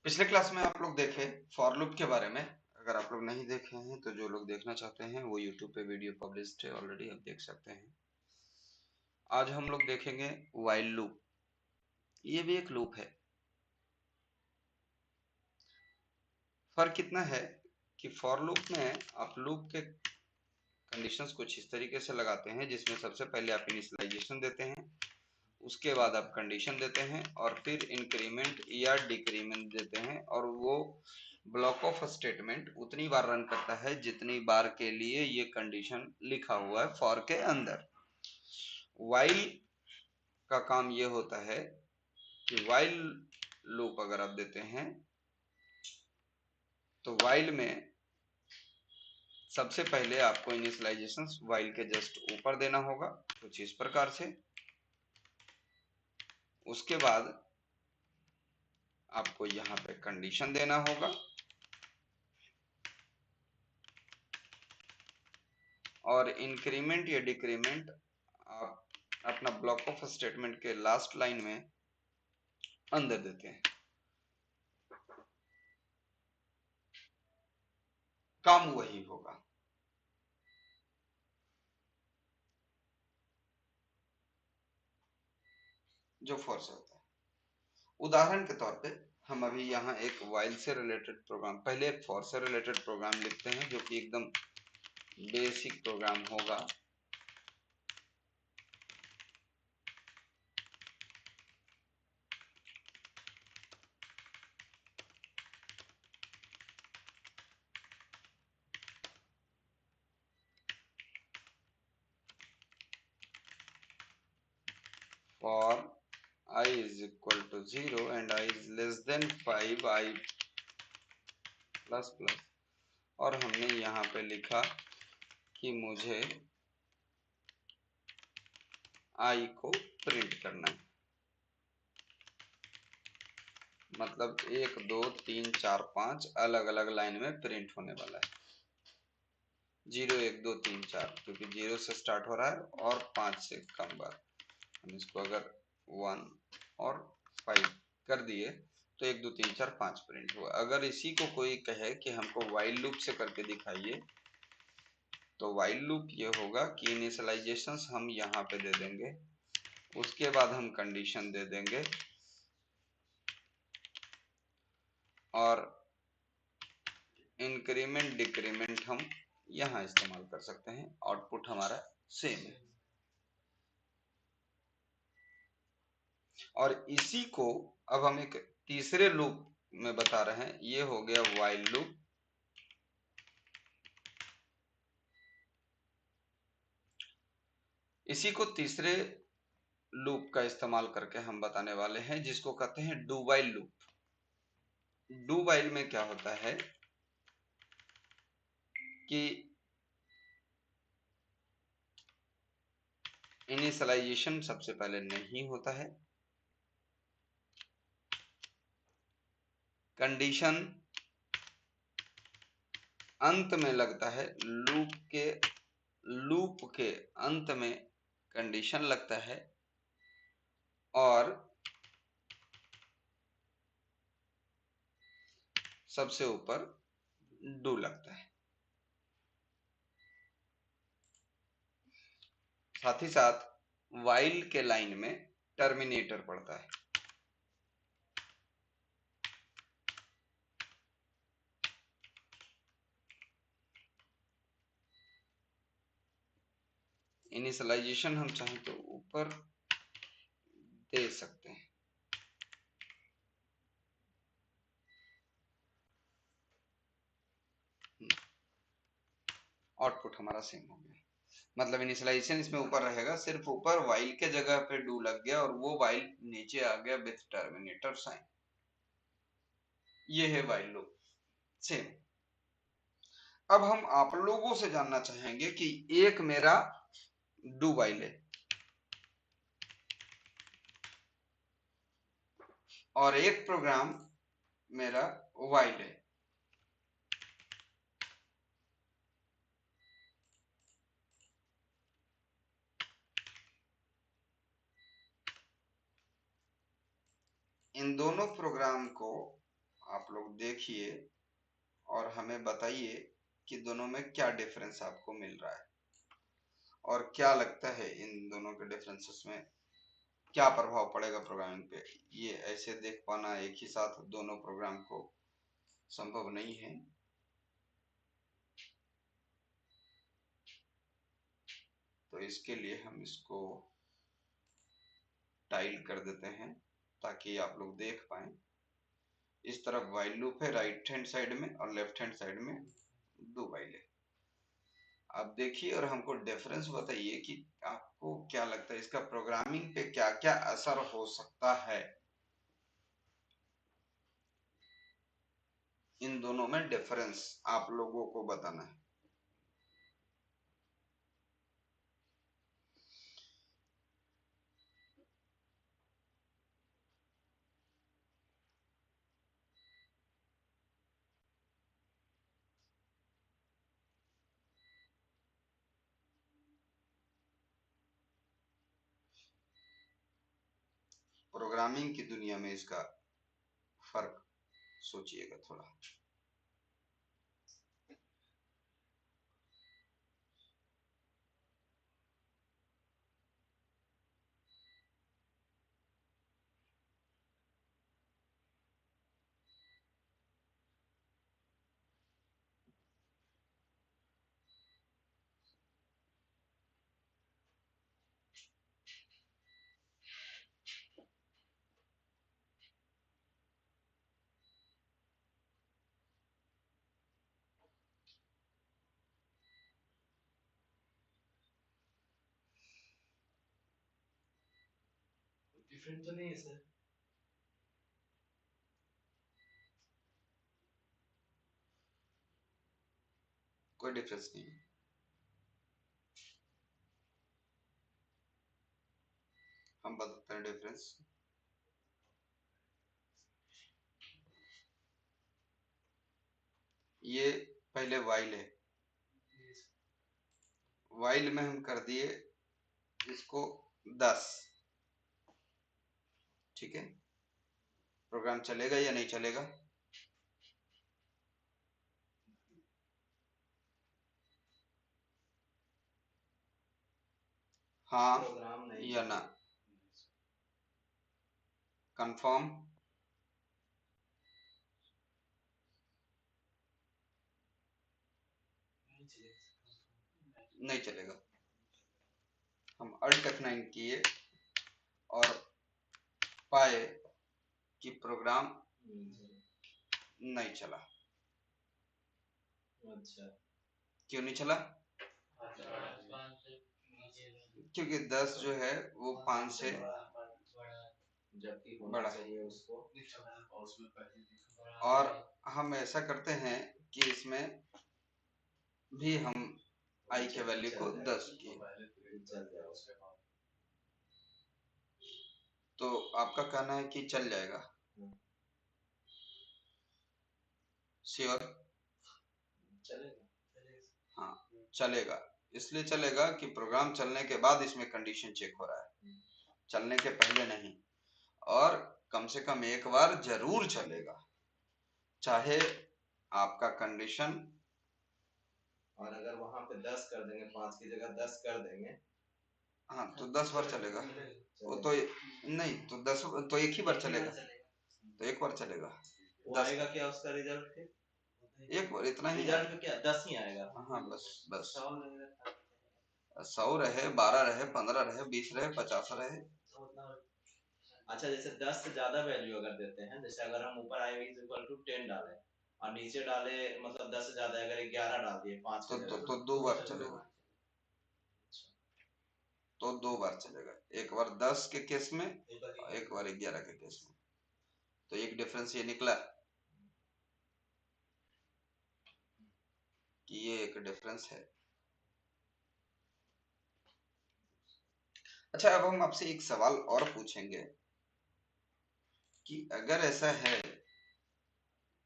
पिछले क्लास में आप लोग देखे फॉर लूप के बारे में। अगर आप लोग नहीं देखे हैं तो जो लोग देखना चाहते हैं वो यूट्यूब पे वीडियो पब्लिश्ड है ऑलरेडी, आप देख सकते हैं। आज हम लोग देखेंगे व्हाइल लूप। ये भी एक लूप है। फर्क कितना है कि फॉर लूप में आप लूप के कंडीशंस कुछ इस तरीके से लगाते हैं जिसमें सबसे पहले आप इनिशियलाइजेशन देते हैं, उसके बाद आप कंडीशन देते हैं और फिर इंक्रीमेंट या डिक्रीमेंट देते हैं, और वो ब्लॉक ऑफ स्टेटमेंट उतनी बार रन करता है जितनी बार के लिए ये कंडीशन लिखा हुआ है फॉर के अंदर। व्हाइल का काम ये होता है कि व्हाइल लूप अगर आप देते हैं तो व्हाइल में सबसे पहले आपको इनिशियलाइजेशन व्हाइल के जस्ट ऊपर देना होगा कुछ इस प्रकार से। उसके बाद आपको यहाँ पे कंडीशन देना होगा और इंक्रीमेंट या डिक्रीमेंट आप अपना ब्लॉक ऑफ स्टेटमेंट के लास्ट लाइन में अंदर देते हैं। काम वही होगा। जो फॉर से होता है। उदाहरण के तौर पे हम अभी यहाँ एक व्हाइल से रिलेटेड प्रोग्राम, पहले एक फॉर से रिलेटेड प्रोग्राम लिखते हैं जो कि एकदम बेसिक प्रोग्राम होगा। For I is equal to 0 and I is less than 5 I plus plus, और हमने यहाँ पे लिखा कि मुझे I को प्रिंट करना है। मतलब 1 2 3 4 5 अलग अलग लाइन में प्रिंट होने वाला है। 0 1 2 3 4 क्योंकि 0 से स्टार्ट हो रहा है और 5 से कम बार। हम इसको अगर 1 और 5 कर दिए तो 1 2 3 4 5 प्रिंट हुआ। अगर इसी को कोई कहे कि हमको व्हाइल लूप से करके दिखाइए तो व्हाइल लूप ये होगा कि इनिशियलाइजेशंस हम यहाँ पे दे देंगे, उसके बाद हम कंडीशन दे देंगे और इंक्रीमेंट डिक्रीमेंट हम यहाँ इस्तेमाल कर सकते हैं। आउटपुट हमारा सेम है। और इसी को अब हम एक तीसरे लूप में बता रहे हैं। ये हो गया व्हाइल लूप। इसी को तीसरे लूप का इस्तेमाल करके हम बताने वाले हैं जिसको कहते हैं do while loop. Do while में क्या होता है कि इनिशियलाइजेशन सबसे पहले नहीं होता है, कंडीशन अंत में लगता है, लूप के अंत में कंडीशन लगता है और सबसे ऊपर डू लगता है। साथ ही साथ व्हाइल के लाइन में टर्मिनेटर पड़ता है। इनिशियलाइजेशन हम चाहें तो ऊपर दे सकते हैं। आउटपुट हमारा सेम हो गया। मतलब इनिशियलाइजेशन इसमें ऊपर रहेगा, सिर्फ ऊपर व्हाइल के जगह पे डू लग गया और वो व्हाइल नीचे आ गया विथ टर्मिनेटर साइन। ये है व्हाइल लूप सेम। अब हम आप लोगों से जानना चाहेंगे कि एक मेरा डू व्हाइल है और एक प्रोग्राम मेरा व्हाइल है। इन दोनों प्रोग्राम को आप लोग देखिए और हमें बताइए कि दोनों में क्या डिफरेंस आपको मिल रहा है और क्या लगता है इन दोनों के डिफरेंसेस में क्या प्रभाव पड़ेगा प्रोग्रामिंग पे। ये ऐसे देख पाना एक ही साथ दोनों प्रोग्राम को संभव नहीं है। तो इसके लिए हम इसको टाइल कर देते हैं ताकि आप लोग देख पाए। इस तरफ वाइल लूप है राइट हैंड साइड में और लेफ्ट हैंड साइड में दो वाइल है। आप देखिए और हमको डिफरेंस बताइए कि आपको क्या लगता है इसका प्रोग्रामिंग पे क्या क्या असर हो सकता है। इन दोनों में डिफरेंस आप लोगों को बताना है। प्रोग्रामिंग की दुनिया में इसका फर्क सोचिएगा थोड़ा। डिफरेंट तो नहीं है सर? कोई डिफरेंस नहीं है। हम बताते हैं डिफरेंस। ये पहले वाइल है। वाइल में हम कर दिए इसको 10। ठीक है, प्रोग्राम चलेगा या नहीं चलेगा। हाँ या ना। कंफर्म। नहीं चलेगा। हम अल्ट F9 किए और पाए कि प्रोग्राम नहीं चला। अच्छा, क्यों नहीं चला। क्योंकि 10 जो है वो 5 से जबकि बड़ा चाहिए उसको। और हम ऐसा करते हैं कि इसमें भी हम आई के वैल्यू को 10 किए। तो आपका कहना है कि चल जाएगा। श्योर। चलेगा। हाँ चलेगा। इसलिए चलेगा कि प्रोग्राम चलने के बाद इसमें कंडीशन चेक हो रहा है, चलने के पहले नहीं। और कम से कम एक बार जरूर चलेगा, चाहे आपका कंडीशन। और अगर वहां पे 10 कर देंगे, 5 की जगह 10 कर देंगे, हाँ तो 10 बार चलेगा। वो तो नहीं तो 10 तो एक ही बार चलेगा। तो एक बार चलेगा। वो आएगा क्या उसका रिजल्ट फिर? एक बार इतना ही रिजल्ट में क्या 10 ही आएगा? हाँ बस बस 100 रहे, 12 रहे, 15 रहे, 20 रहे, 50 रहे। अच्छा, जैसे 10 से ज्यादा वैल्यू अगर देते हैं, जैसे अगर हम ऊपर i is equal to 10 डालें और नीचे डाले मतलब 10 से ज्यादा अगर 11 डाल दिए 5 तो की जगह, तो 2 बार चलेगा। तो 2 बार चलेगा, एक बार 10 के केस में और एक बार 11 के केस में। तो एक डिफरेंस ये निकला कि ये एक डिफरेंस है। अच्छा, अब हम आपसे एक सवाल और पूछेंगे कि अगर ऐसा है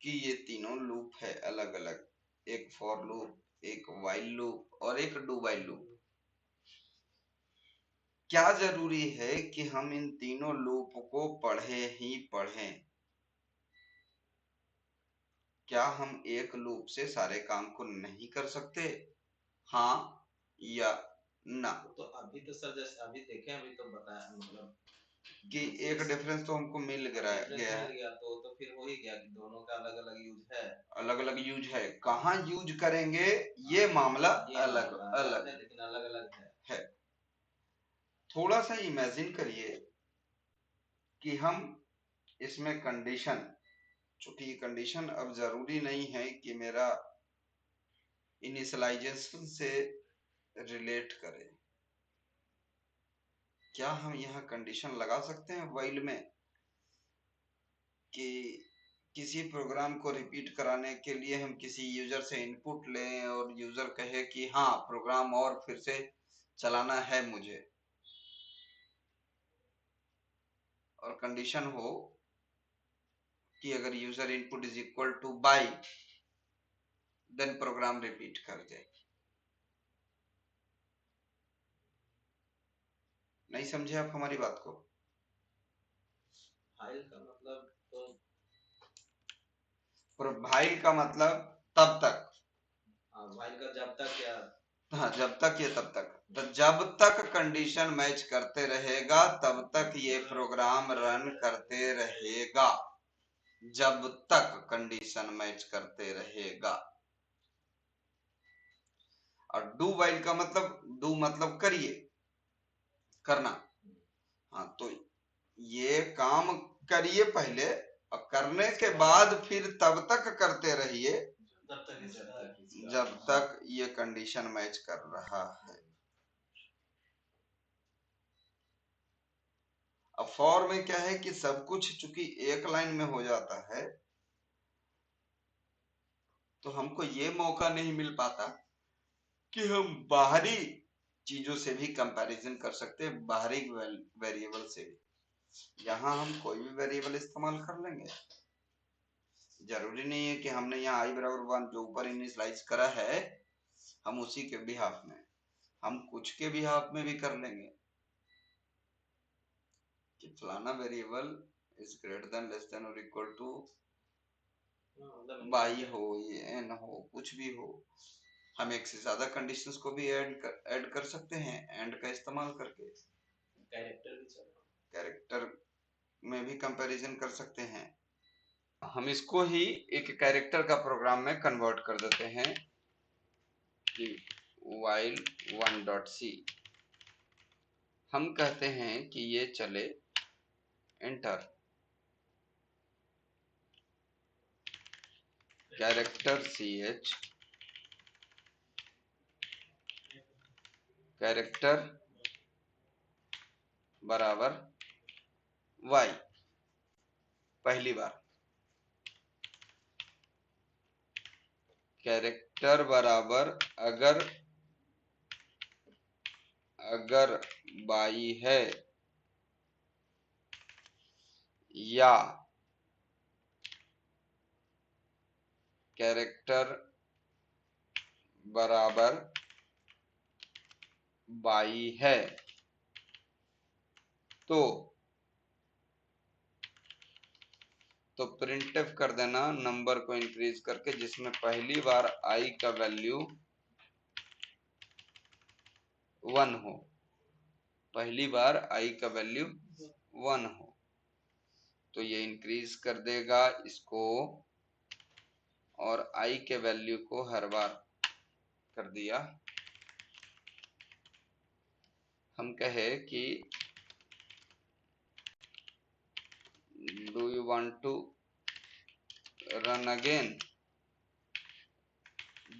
कि ये तीनों लूप है अलग अलग, एक फॉर लूप, एक वाइल लूप और एक डू वाइल लूप, क्या जरूरी है कि हम इन तीनों लूप को पढ़े ही पढ़ें। क्या हम एक लूप से सारे काम को नहीं कर सकते? हाँ या ना? तो अभी तो सर जैसे अभी देखे, अभी तो बताया मतलब कि एक डिफरेंस तो हमको मिल गया मिल है, गया, तो फिर हो ही गया कि दोनों का अलग अलग यूज है। अलग अलग यूज है, कहाँ यूज करेंगे ये मामला ये अलग मामला अलग है, लेकिन अलग अलग है। थोड़ा सा इमेजिन करिए कि हम इसमें कंडीशन, चूंकि कंडीशन अब जरूरी नहीं है कि मेरा इनिशियलाइजेशन से रिलेट करे, क्या हम यहाँ कंडीशन लगा सकते हैं व्हाइल में कि किसी प्रोग्राम को रिपीट कराने के लिए हम किसी यूजर से इनपुट लें और यूजर कहे कि हाँ प्रोग्राम और फिर से चलाना है मुझे, और कंडीशन हो कि अगर user input is equal to by then program repeat कर दे। नहीं समझे आप हमारी बात को? फाइल का मतलब तो प्रोवाइल का मतलब तब तक, फाइल का जब तक या हाँ जब तक ये तब तक, तो जब तक कंडीशन मैच करते रहेगा तब तक ये प्रोग्राम रन करते रहेगा, जब तक कंडीशन मैच करते रहेगा। और डू वाइल का मतलब, डू मतलब करिए, करना, हाँ तो ये काम करिए पहले और करने के बाद फिर तब तक करते रहिए जब तक ये कंडीशन मैच कर रहा है। अब फॉर में क्या है कि सब कुछ चूंकि एक लाइन में हो जाता है तो हमको ये मौका नहीं मिल पाता कि हम बाहरी चीजों से भी कंपैरिजन कर सकते हैं, बाहरी वेरिएबल से भी। यहाँ हम कोई भी वेरिएबल इस्तेमाल कर लेंगे, जरूरी नहीं है कि हमने यहाँ आई बराबर 1 जो ऊपर इनिशियलाइज करा है हम उसी के बिहाफ में, हम कुछ के बिहाफ में भी कर लेंगे कि फलाना variable is greater than less than और इक्वल टू बाई हो ये एन हो कुछ भी हो। हम एक से ज्यादा कंडीशंस को भी ऐड कर सकते हैं एंड का इस्तेमाल करके। कैरेक्टर में भी कंपैरिजन कर सकते हैं। हम इसको ही एक कैरेक्टर का प्रोग्राम में कन्वर्ट कर देते हैं कि while 1.c हम कहते हैं कि ये चले एंटर कैरेक्टर ch कैरेक्टर बराबर y पहली बार, कैरेक्टर बराबर अगर बाई है या कैरेक्टर बराबर बाई है तो प्रिंटफ कर देना नंबर को इंक्रीज करके जिसमें पहली बार आई का वैल्यू 1 हो, पहली बार आई का वैल्यू 1 हो तो ये इंक्रीज कर देगा इसको और आई के वैल्यू को हर बार कर दिया। हम कहे कि do you want to run again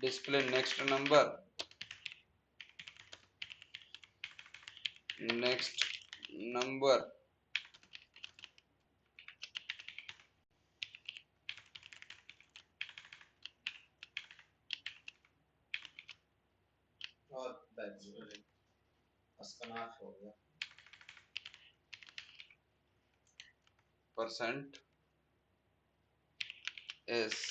display next number और अस्कनाफ हो गया परसेंट एस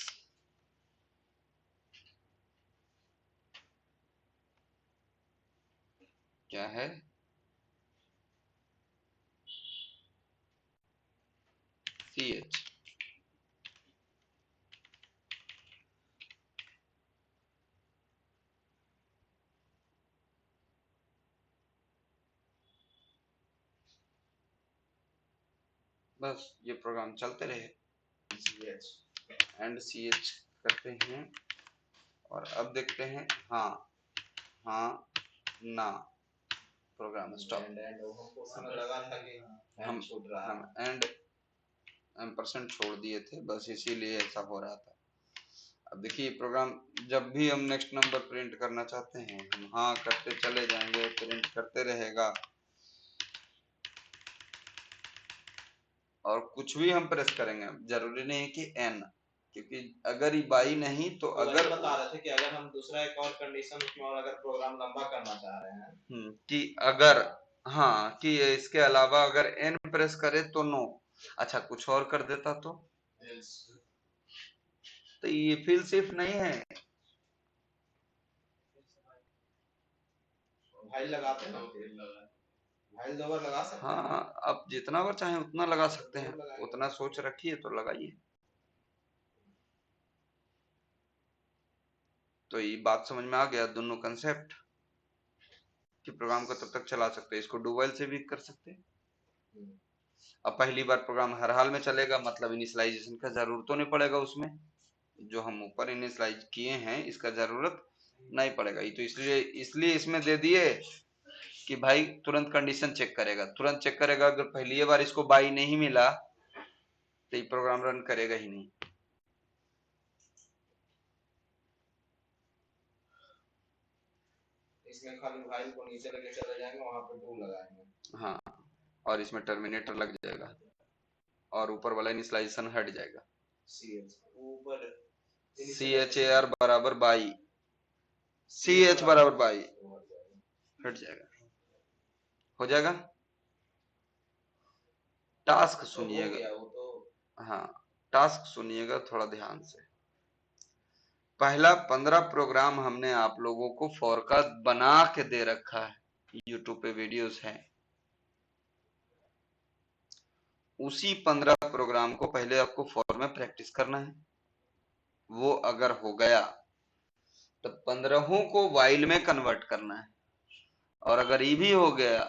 क्या है ch बस ये प्रोग्राम चलते रहे। CH एंड CH करते हैं और अब देखते हैं हाँ हाँ ना, प्रोग्राम स्टॉप। हम एंड एम्परसेंड छोड़ दिए थे, बस इसीलिए ऐसा हो रहा था। अब देखिए प्रोग्राम जब भी हम नेक्स्ट नंबर प्रिंट करना चाहते हैं हम हाँ करते चले जाएंगे, प्रिंट करते रहेगा और कुछ भी हम प्रेस करेंगे, जरूरी नहीं है कि n, क्योंकि अगर ये बाई नहीं तो अगर बता रहे थे कि अगर हम दूसरा एक और कंडीशन उसमें और अगर प्रोग्राम लंबा करना चाह रहे हैं कि अगर हाँ कि इसके अलावा अगर n प्रेस करे तो नो, अच्छा कुछ और कर देता तो ये फिल्स इफ नहीं है। भाई लगाते हैं भाई दो बार लगा सकते हैं। हाँ आप जितना बार चाहें उतना लगा सकते हैं, उतना सोच रखिए तो लगाइए। तो ये बात समझ में आ गया दोनों कंसेप्ट कि प्रोग्राम को तब तक चला सकते हैं, इसको डू व्हाइल से भी कर सकते हैं। अब पहली बार प्रोग्राम हर हाल में चलेगा, मतलब इनिशियलाइजेशन का जरूरत तो नहीं पड़ेगा, उसमें जो हम ऊपर इनिशियलाइज किए हैं इसका जरूरत नहीं पड़ेगा। ये तो इसलिए इसमें दे दिए कि भाई तुरंत कंडीशन चेक करेगा, तुरंत चेक करेगा। अगर पहली बार इसको बाई नहीं मिला तो ये प्रोग्राम रन करेगा ही नहीं। इसमें खाली फाइल को नीचे लेके चले जाएंगे, वहां पे टू लगाएंगे। हाँ और इसमें टर्मिनेटर लग जाएगा और ऊपर वाला इनिशियलाइजेशन हट जाएगा। ऊपर CHAR बराबर बाई, CH बराबर बाई हट जाएगा, हो जाएगा। टास्क सुनिएगा, हाँ टास्क सुनिएगा थोड़ा ध्यान से। पहला 15 प्रोग्राम हमने आप लोगों को फॉर का बना के दे रखा है, यूट्यूब पे वीडियोस हैं। उसी 15 प्रोग्राम को पहले आपको फॉर में प्रैक्टिस करना है। वो अगर हो गया तो 15 को वाइल में कन्वर्ट करना है, और अगर ये भी हो गया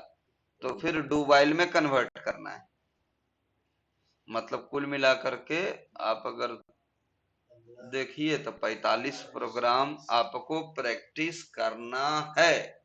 तो फिर डू वाइल में कन्वर्ट करना है। मतलब कुल मिलाकर के आप अगर देखिए तो 45 प्रोग्राम आपको प्रैक्टिस करना है।